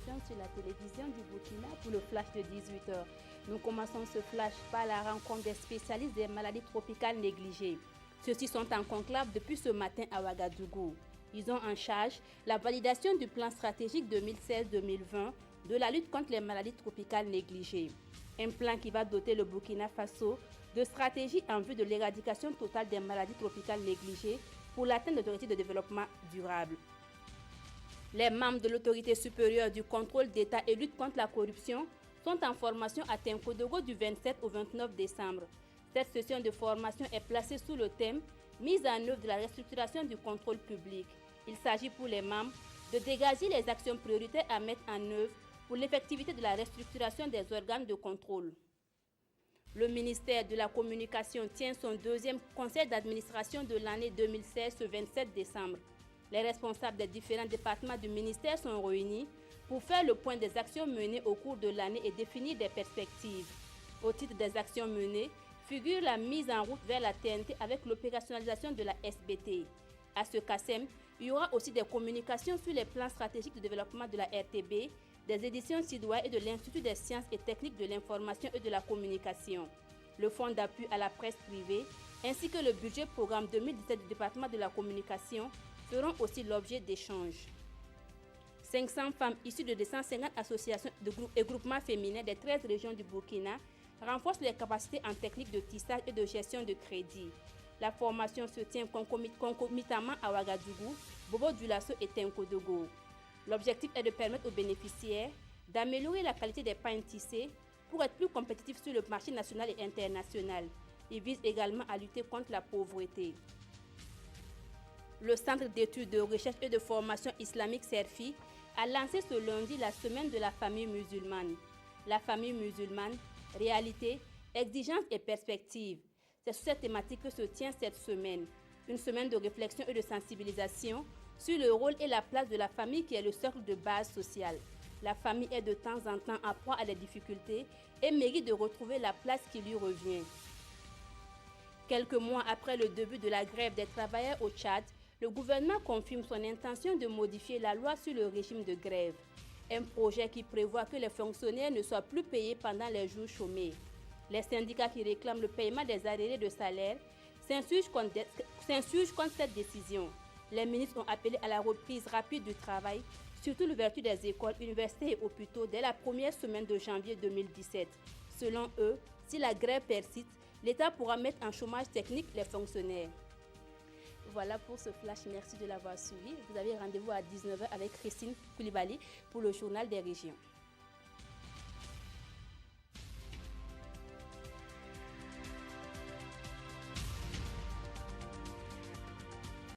rejoindre sur la télévision du Burkina pour le flash de 18h. Nous commençons ce flash par la rencontre des spécialistes des maladies tropicales négligées. Ceux-ci sont en conclave depuis ce matin à Ouagadougou. Ils ont en charge la validation du plan stratégique 2016-2020 de la lutte contre les maladies tropicales négligées. Un plan qui va doter le Burkina Faso de stratégies en vue de l'éradication totale des maladies tropicales négligées pour l'atteinte de l'objectif de développement durable. Les membres de l'autorité supérieure du contrôle d'État et lutte contre la corruption sont en formation à Tenkodogo du 27 au 29 décembre. Cette session de formation est placée sous le thème « Mise en œuvre de la restructuration du contrôle public ». Il s'agit pour les membres de dégager les actions prioritaires à mettre en œuvre pour l'effectivité de la restructuration des organes de contrôle. Le ministère de la Communication tient son deuxième conseil d'administration de l'année 2016 ce 27 décembre. Les responsables des différents départements du ministère sont réunis pour faire le point des actions menées au cours de l'année et définir des perspectives. Au titre des actions menées, figure la mise en route vers la TNT avec l'opérationnalisation de la SBT. À ce CACEM, il y aura aussi des communications sur les plans stratégiques de développement de la RTB, des éditions Sidoua et de l'Institut des sciences et techniques de l'information et de la communication. Le fonds d'appui à la presse privée ainsi que le budget programme 2017 du département de la communication feront aussi l'objet d'échanges. 500 femmes issues de 250 associations et groupements féminins des 13 régions du Burkina renforcent les capacités en technique de tissage et de gestion de crédit. La formation se tient concomitamment à Ouagadougou, Bobo-Dioulasso et Tenkodogo. L'objectif est de permettre aux bénéficiaires d'améliorer la qualité des pains tissés pour être plus compétitifs sur le marché national et international. Il vise également à lutter contre la pauvreté. Le Centre d'études de recherche et de formation islamique CERFI a lancé ce lundi la semaine de la famille musulmane. La famille musulmane, réalité, exigences et perspectives. C'est sur cette thématique que se tient cette semaine. Une semaine de réflexion et de sensibilisation sur le rôle et la place de la famille qui est le socle de base sociale. La famille est de temps en temps en proie à des difficultés et mérite de retrouver la place qui lui revient. Quelques mois après le début de la grève des travailleurs au Tchad, le gouvernement confirme son intention de modifier la loi sur le régime de grève. Un projet qui prévoit que les fonctionnaires ne soient plus payés pendant les jours chômés. Les syndicats qui réclament le paiement des arriérés de salaire s'insurgent contre cette décision. Les ministres ont appelé à la reprise rapide du travail, surtout l'ouverture des écoles, universités et hôpitaux dès la première semaine de janvier 2017. Selon eux, si la grève persiste, l'État pourra mettre en chômage technique les fonctionnaires. Voilà pour ce flash, merci de l'avoir suivi. Vous avez rendez-vous à 19h avec Christine Koulibaly pour le journal des régions.